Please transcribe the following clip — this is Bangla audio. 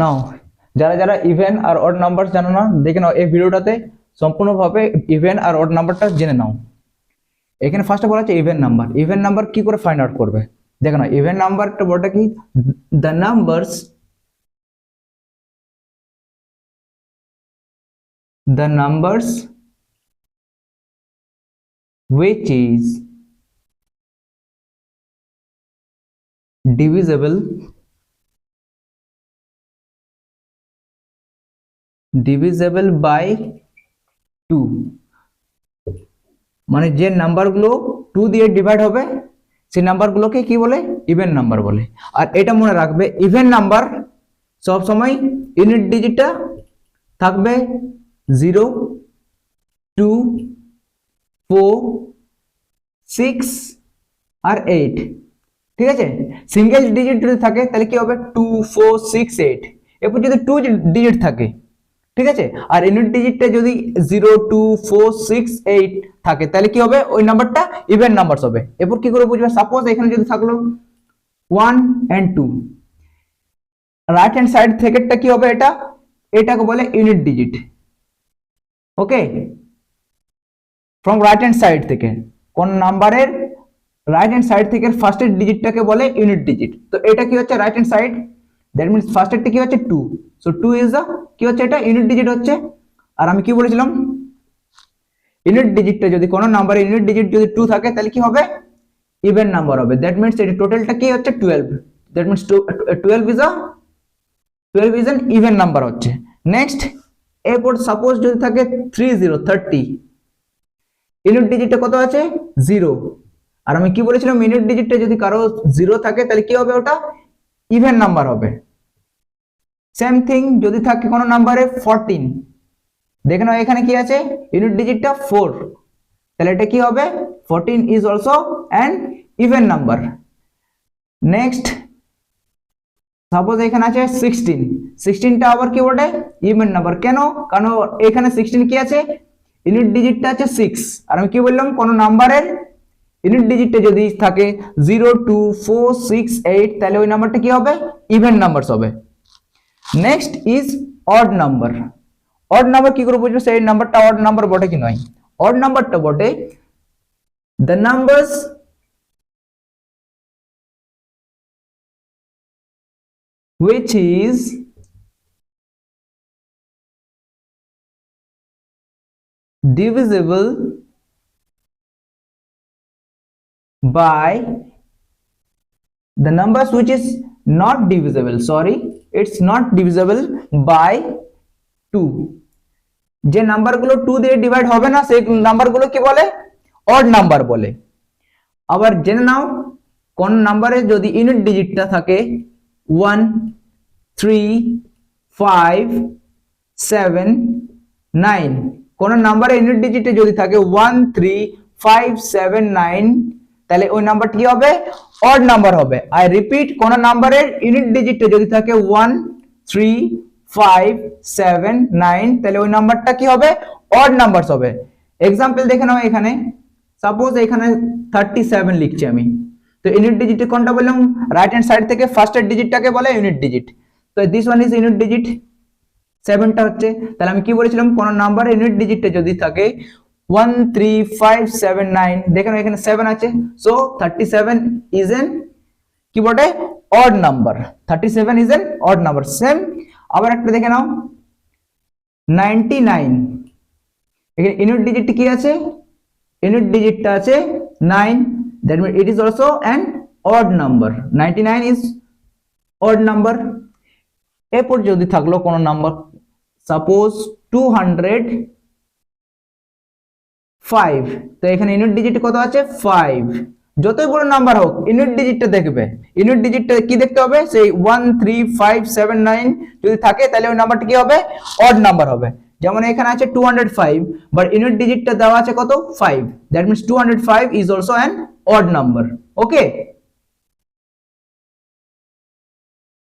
নাও যারা যারা ইভেন আর অড নাম্বার জানো না, দেখে নাও এই ভিডিওটাতে সম্পূর্ণভাবে ইভেন আর অড নাম্বারটা জেনে নাও। এখানে ফার্স্টে বলা আছে ইভেন নাম্বার। ইভেন নাম্বার কি করে ফাইন্ড আউট করবে দেখো না। ইভেন নাম্বারটা বলটা কি, the numbers which is divisible by 2, মানে যে নাম্বারগুলো 2 দিয়ে ডিভাইড হবে সেই নাম্বারগুলোকে কি বলে, ইভেন নাম্বার বলে। আর এটা মনে রাখবে, ইভেন নাম্বার সব সময় ইউনিট ডিজিটটা থাকবে 0, 2, 4, 6 আর 8। ঠিক আছে, সিঙ্গেল ডিজিট যদি থাকে তাহলে কি হবে 2, 4, 6, 8। এরপর যদি 2 ডিজিট থাকে, ঠিক আছে, আর ইউনিট ডিজিটটা যদি 0, 2, 4, 6, 8 থাকে তাহলে কি হবে, ওই নাম্বারটা ইভেন নাম্বারস হবে। এরপর কি করে বুঝবে, সাপোজ এখানে যদি থাকলো 1 and 2, রাইট হ্যান্ড সাইড থেকেটা কি হবে, এটাকে বলে unit digit. Okay, from right hand side থেকে কোন নাম্বারের রাইট হ্যান্ড সাইড থেকে ফার্স্টের ডিজিটটাকে বলে ইউনিট ডিজিট। তো এটা কি হচ্ছে right hand side, that means ফার্স্টেরটা কি হচ্ছে 2, সো 2 ইজ দা কি হচ্ছে, এটা ইউনিট ডিজিট হচ্ছে। আর আমি কি বলেছিলাম, ইউনিট ডিজিটটা যদি কোন নাম্বারে ইউনিট ডিজিট যদি 2 থাকে তাহলে কি হবে, ইভেন নাম্বার হবে। দ্যাট মিন্স এটা টোটালটা কি হচ্ছে 12, that means 12 is an even number হচ্ছে। নেক্সট, এরপর সাপোজ যদি থাকে 30, ইউনিট ডিজিটটা কত আছে 0। আর আমি কি বলেছিলাম, ইউনিট ডিজিটটা যদি কারো 0 থাকে তাহলে কি হবে, ওটা ইভেন নাম্বার হবে। সেম থিং যদি থাকে কোন নাম্বারে 14, দেখে নাও এখানে কি আছে, ইউনিট ডিজিটটা 4, তাহলে এটা কি হবে, 14 is also an even number. Next, suppose এখানে আছে 16টা আবার কি বলে, ইভেন নাম্বার। কেন, কারণ এখানে 16 কি আছে, ইউনিট ডিজিটটা আছে 6। আর আমি কি বললাম, কোন নাম্বারের ইউনিট ডিজিটটা যদি থাকে 0, 2, 4, 6, 8 তাহলে ওই নাম্বারটা কি হবে, ইভেন নাম্বারস হবে। Next is odd number. Odd number কি করে বুঝবো সেই নাম্বারটা অড নাম্বার বটে কি নয়। অড নাম্বারটা বটে the numbers which is divisible by the numbers which is not divisible, sorry, it's not divisible by 2। যে নাম্বারগুলো 2 দিয়ে ডিভাইড হবে না সেই নাম্বারগুলো কি বলে, অড নাম্বার বলে। আবার জেনে নাও, কোন নাম্বারে যদি ইউনিট ডিজিটটা থাকে 1, 3, 5, 7, 9, কোন নাম্বারে ইউনিট ডিজিটে যদি থাকে 1, 3, 5, 7, 9 তাহলে ওই নাম্বারটি কি হবে, অড নাম্বার হবে। আই রিপিট, কোন নাম্বারের ইউনিট ডিজিটে যদি থাকে 1, 3, 5, 7, 9 তাহলে ওই নাম্বারটা কি হবে, অড নাম্বারস হবে। এক্সাম্পল দেখে নাও, এখানে সাপোজ এখানে 37 লিখছি আমি, তো ইউনিট ডিজিট কোনটা বললাম, রাইট হ্যান্ড সাইড থেকে ফার্স্টের ডিজিটটাকে বলে ইউনিট ডিজিট। তো this one is unit digit, 7টা হচ্ছে। তাহলে আমি কি বলেছিলাম, কোন নাম্বারের ইউনিট ডিজিটে যদি থাকে 1, 3, 5, 7, 9, দেখেন এখানে 7 আছে, সো 37 ইজ এন কি বটে, odd number. 37 is an odd number. Same আবার একটা দেখে নাও 99, এখানে ইউনিট ডিজিট কি আছে, ইউনিট ডিজিটটা আছে 9, that means it is also an odd number. 99 is odd number. এরপর যদি থাকলো কোন নাম্বার সাপোজ 205, তো এখানে ইউনিট ডিজিট কত আছে 5। যতই বড় নাম্বার হোক ইউনিট ডিজিটটা দেখবে, ইউনিট ডিজিটটা কি দেখতে হবে, সেই 1, 3, 5, 7, 9 যদি থাকে তাহলে ওই নাম্বারটা কি হবে, অড নাম্বার হবে। যেমন এখানে আছে 205, বাট ইউনিট ডিজিটটা দেওয়া আছে কত 5, that means 205 is also an odd number. Okay.